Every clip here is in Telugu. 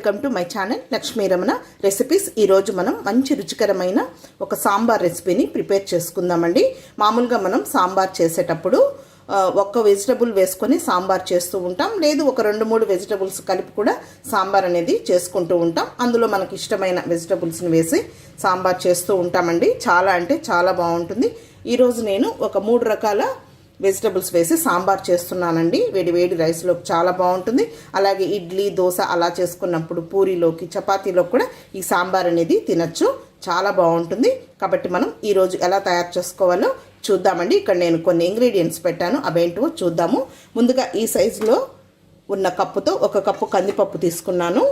Welcome to my channel Lakshmi Ramana recipes. ఈరోజు మనం మంచి రుచికరమైన ఒక సాంబార్ రెసిపీని ప్రిపేర్ చేసుకుందామండి. మామూలుగా మనం సాంబార్ చేసేటప్పుడు ఒక్క వెజిటబుల్ వేసుకొని సాంబార్ చేస్తూ ఉంటాం, లేదు ఒక 2-3 వెజిటబుల్స్ కలిపి కూడా సాంబార్ అనేది చేసుకుంటూ ఉంటాం. అందులో మనకి ఇష్టమైన వెజిటబుల్స్ని వేసి సాంబార్ చేస్తూ ఉంటామండి. చాలా అంటే చాలా బాగుంటుంది. ఈరోజు నేను ఒక 3 రకాల వెజిటబుల్స్ వేసి సాంబార్ చేస్తున్నానండి. వేడి వేడి రైస్లోకి చాలా బాగుంటుంది. అలాగే ఇడ్లీ, దోశ అలా చేసుకున్నప్పుడు పూరీలోకి, చపాతీలోకి కూడా ఈ సాంబార్ అనేది తినచ్చు. చాలా బాగుంటుంది. కాబట్టి మనం ఈరోజు ఎలా తయారు చేసుకోవాలో చూద్దామండి. ఇక్కడ నేను కొన్ని ఇంగ్రీడియంట్స్ పెట్టాను, అవేంటో చూద్దాము. ముందుగా ఈ సైజులో ఉన్న కప్పుతో 1 కప్పు కందిపప్పు తీసుకున్నాను.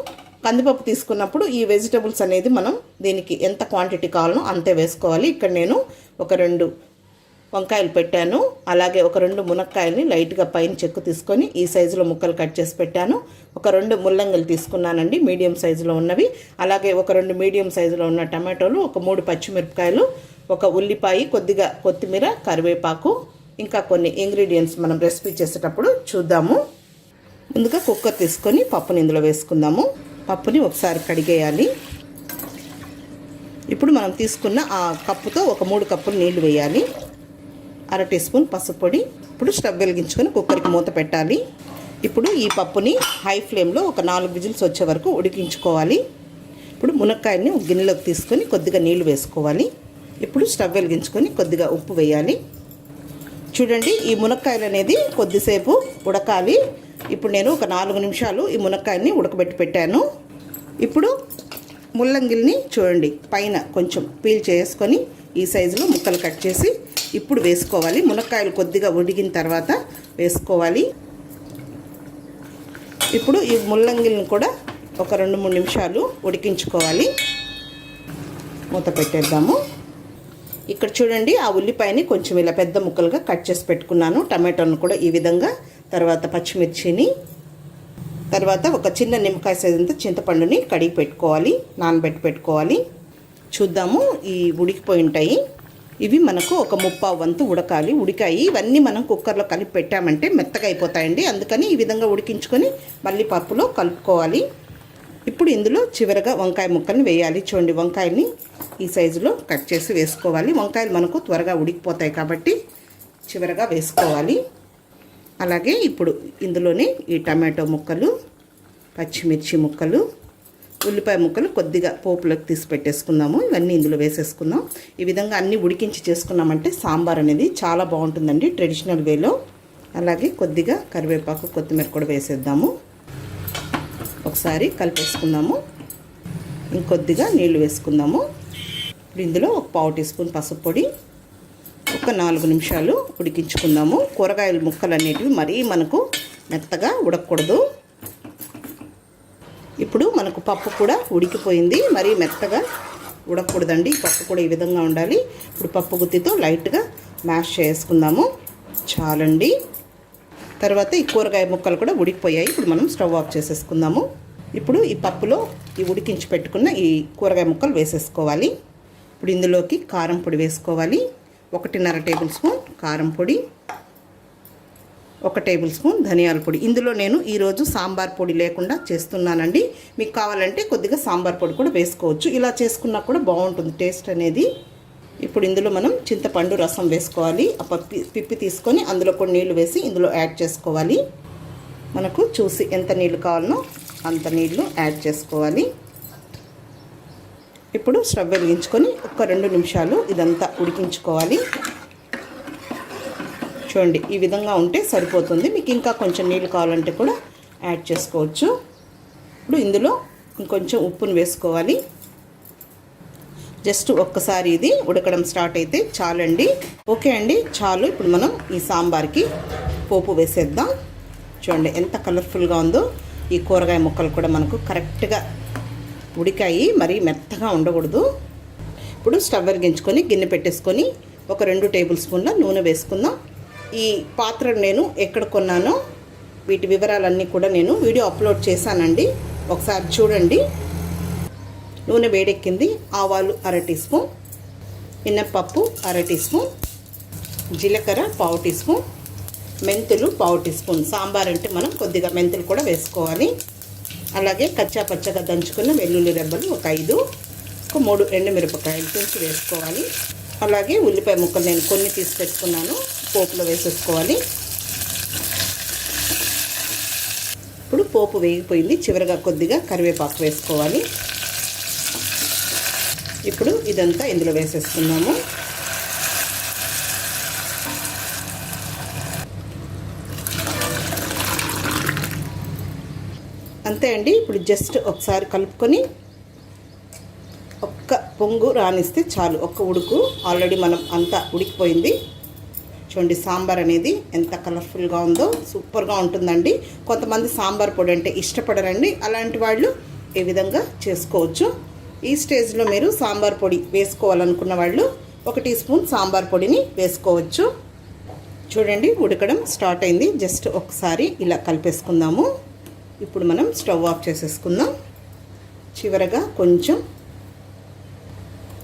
కందిపప్పు తీసుకున్నప్పుడు ఈ వెజిటబుల్స్ అనేది మనం దీనికి ఎంత క్వాంటిటీ కావాలో అంతే వేసుకోవాలి. ఇక్కడ నేను ఒక 2 వంకాయలు పెట్టాను. అలాగే ఒక 2 మునక్కాయలని లైట్గా పైన చెక్కు తీసుకొని ఈ సైజులో ముక్కలు కట్ చేసి పెట్టాను. ఒక 2 ముల్లంగిలు తీసుకున్నానండి, మీడియం సైజులో ఉన్నవి. అలాగే ఒక 2 మీడియం సైజులో ఉన్న టమాటోలు, ఒక 3 పచ్చిమిరపకాయలు, ఒక ఉల్లిపాయ, కొద్దిగా కొత్తిమీర, కరివేపాకు, ఇంకా కొన్ని ఇంగ్రీడియంట్స్ మనం రెసిపీ చేసేటప్పుడు చూద్దాము. ముందుగా కుక్కర్ తీసుకొని పప్పుని ఇందులో వేసుకుందాము. పప్పుని ఒకసారి కడిగేయాలి. ఇప్పుడు మనం తీసుకున్న ఆ కప్పుతో ఒక 3 కప్పులు నీళ్లు వేయాలి. 1/2 టీ స్పూన్ పసుపు పొడి. ఇప్పుడు స్టవ్ వెలిగించుకొని కుక్కర్కి మూత పెట్టాలి. ఇప్పుడు ఈ పప్పుని హై ఫ్లేమ్లో ఒక 4 విజిల్స్ వచ్చే వరకు ఉడికించుకోవాలి. ఇప్పుడు మునక్కాయని ఒక గిన్నెలోకి తీసుకొని కొద్దిగా నీళ్లు వేసుకోవాలి. ఇప్పుడు స్టవ్ వెలిగించుకొని కొద్దిగా ఉప్పు వేయాలి. చూడండి, ఈ మునక్కాయలు అనేది కొద్దిసేపు ఉడకాలి. ఇప్పుడు నేను ఒక 4 నిమిషాలు ఈ మునక్కాయని ఉడకబెట్టి పెట్టాను. ఇప్పుడు ముల్లంగిల్ని చూడండి, పైన కొంచెం పీల్ చేసుకొని ఈ సైజులో ముక్కలు కట్ చేసి ఇప్పుడు వేసుకోవాలి. మునక్కాయలు కొద్దిగా ఉడికిన తర్వాత వేసుకోవాలి. ఇప్పుడు ఈ ముల్లంగిల్ని కూడా ఒక 2-3 నిమిషాలు ఉడికించుకోవాలి. మూత పెట్టేద్దాము. ఇక్కడ చూడండి, ఆ ఉల్లిపాయని కొంచెం ఇలా పెద్ద ముక్కలుగా కట్ చేసి పెట్టుకున్నాను. టమాటోను కూడా ఈ విధంగా, తర్వాత పచ్చిమిర్చిని, తర్వాత ఒక చిన్న నిమ్మకాయ సైజంత చింతపండుని కడిగి పెట్టుకోవాలి, నానబెట్టి పెట్టుకోవాలి. చూద్దాము, ఈ ఉడికిపోయి ఉంటాయి. ఇవి మనకు ఒక 1/4 వంతు ఉడకాలి. ఉడికాయి. ఇవన్నీ మనం కుక్కర్లో కలిపి పెట్టామంటే మెత్తగా అయిపోతాయండి. అందుకని ఈ విధంగా ఉడికించుకొని మళ్ళీ పప్పులో కలుపుకోవాలి. ఇప్పుడు ఇందులో చివరగా వంకాయ ముక్కల్ని వేయాలి. చూడండి, వంకాయల్ని ఈ సైజులో కట్ చేసి వేసుకోవాలి. వంకాయలు మనకు త్వరగా ఉడికిపోతాయి కాబట్టి చివరగా వేసుకోవాలి. అలాగే ఇప్పుడు ఇందులోనే ఈ టమాటో ముక్కలు, పచ్చిమిర్చి ముక్కలు, ఉల్లిపాయ ముక్కలు కొద్దిగా పోపులోకి తీసి పెట్టేసుకుందాము. ఇవన్నీ ఇందులో వేసేసుకుందాం. ఈ విధంగా అన్నీ ఉడికించి చేసుకున్నామంటే సాంబార్ అనేది చాలా బాగుంటుందండి ట్రెడిషనల్ వేలో. అలాగే కొద్దిగా కరివేపాకు, కొత్తిమీర కూడా వేసేద్దాము. ఒకసారి కలిపేసుకుందాము. ఇంకొద్దిగా నీళ్లు వేసుకుందాము. ఇప్పుడు ఇందులో ఒక 1/4 టీ స్పూన్ పసుపు పొడి, ఒక 4 నిమిషాలు ఉడికించుకుందాము. కూరగాయల ముక్కలు అనేటివి మరీ మనకు మెత్తగా ఉడకకూడదు. ఇప్పుడు మనకు పప్పు కూడా ఉడికిపోయింది. మరీ మెత్తగా ఉడకకూడదండి. పప్పు కూడా ఈ విధంగా ఉండాలి. ఇప్పుడు పప్పు గుత్తితో లైట్గా మ్యాష్ చేసుకుందాము. చాలండి. తర్వాత ఈ కూరగాయ ముక్కలు కూడా ఉడికిపోయాయి. ఇప్పుడు మనం స్టవ్ ఆఫ్ చేసేసుకుందాము. ఇప్పుడు ఈ పప్పులో ఈ ఉడికించి పెట్టుకున్న ఈ కూరగాయ ముక్కలు వేసేసుకోవాలి. ఇప్పుడు ఇందులోకి కారం పొడి వేసుకోవాలి. 1.5 టేబుల్ స్పూన్ కారం పొడి, 1 టేబుల్ స్పూన్ ధనియాల పొడి. ఇందులో నేను ఈరోజు సాంబార్ పొడి లేకుండా చేస్తున్నానండి. మీకు కావాలంటే కొద్దిగా సాంబార్ పొడి కూడా వేసుకోవచ్చు. ఇలా చేసుకున్నా కూడా బాగుంటుంది టేస్ట్ అనేది. ఇప్పుడు ఇందులో మనం చింతపండు రసం వేసుకోవాలి. ఆ పిప్పి తీసుకొని అందులో కొన్ని నీళ్లు వేసి ఇందులో యాడ్ చేసుకోవాలి. మనకు చూసి ఎంత నీళ్లు కావాలనో అంత నీళ్లు యాడ్ చేసుకోవాలి. ఇప్పుడు స్టవ్ వెలిగించుకొని ఒక 2 నిమిషాలు ఇదంతా ఉడికించుకోవాలి. చూడండి, ఈ విధంగా ఉంటే సరిపోతుంది. మీకు ఇంకా కొంచెం నీళ్ళు కావాలంటే కూడా యాడ్ చేసుకోవచ్చు. ఇప్పుడు ఇందులో ఇంకొంచెం ఉప్పును వేసుకోవాలి. జస్ట్ ఒక్కసారి ఇది ఉడకడం స్టార్ట్ అయితే చాలండి. ఓకే అండి, చాలు. ఇప్పుడు మనం ఈ సాంబార్కి పోపు వేసేద్దాం. చూడండి ఎంత కలర్ఫుల్గా ఉందో. ఈ కూరగాయ ముక్కలు కూడా మనకు కరెక్ట్గా ఉడికాయి, మరీ మెత్తగా ఉండకూడదు. ఇప్పుడు స్టవ్ వెలిగించుకొని గిన్నె పెట్టేసుకొని ఒక 2 టేబుల్ స్పూన్ల నూనె వేసుకుందాం. ఈ పాత్ర నేను ఎక్కడ కొన్నానో వీటి వివరాలన్నీ కూడా నేను వీడియో అప్లోడ్ చేశానండి, ఒకసారి చూడండి. నూనె వేడెక్కింది. ఆవాలు 1/2 టీ స్పూన్, మినప్పప్పు 1/2 టీ స్పూన్, జీలకర్ర 1/4 టీ స్పూన్, మెంతులు 1/4 టీ స్పూన్. సాంబార్ అంటే మనం కొద్దిగా మెంతులు కూడా వేసుకోవాలి. అలాగే కచ్చా పచ్చగా దంచుకున్న వెల్లుల్లి రెబ్బలు ఒక 5, ఒక 3 ఎండుమిరపకాయలు తుంచి వేసుకోవాలి. అలాగే ఉల్లిపాయ ముక్కలు నేను కొన్ని తీసి పెట్టుకున్నాను, పోపులో వేసేసుకోవాలి. ఇప్పుడు పోపు వేగిపోయింది. చివరగా కొద్దిగా కరివేపాకు వేసుకోవాలి. ఇప్పుడు ఇదంతా ఇందులో వేసేసుకుందాము. అంతే అండి. ఇప్పుడు జస్ట్ ఒకసారి కలుపుకొని ఒక్క పొంగు రానిస్తే చాలు, ఒక్క ఉడుకు. ఆల్రెడీ మనం అంతా ఉడికిపోయింది. చూడండి సాంబార్ అనేది ఎంత కలర్ఫుల్గా ఉందో, సూపర్గా ఉంటుందండి. కొంతమంది సాంబార్ పొడి అంటే ఇష్టపడరండి, అలాంటి వాళ్ళు ఈ విధంగా చేసుకోవచ్చు. ఈ స్టేజ్లో మీరు సాంబార్ పొడి వేసుకోవాలనుకున్న వాళ్ళు 1 టీ స్పూన్ సాంబార్ పొడిని వేసుకోవచ్చు. చూడండి ఉడకడం స్టార్ట్ అయింది. జస్ట్ ఒకసారి ఇలా కలిపేసుకుందాము. ఇప్పుడు మనం స్టవ్ ఆఫ్ చేసేసుకుందాం. చివరగా కొంచెం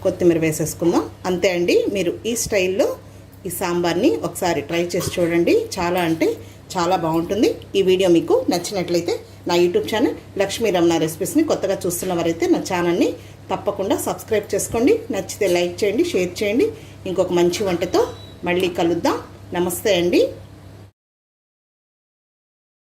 కొత్తిమీర వేసేసుకుందాం. అంతే అండి. మీరు ఈ స్టైల్లో ఈ సాంబార్ని ఒకసారి ట్రై చేసి చూడండి. చాలా అంటే చాలా బాగుంటుంది. ఈ వీడియో మీకు నచ్చినట్లయితే నా యూట్యూబ్ ఛానల్ లక్ష్మీ రమణ రెసిపీస్ని కొత్తగా చూస్తున్నవారైతే నా ఛానల్ని తప్పకుండా సబ్స్క్రైబ్ చేసుకోండి. నచ్చితే లైక్ చేయండి, షేర్ చేయండి. ఇంకొక మంచి వంటతో మళ్ళీ కలుద్దాం. నమస్తే అండి.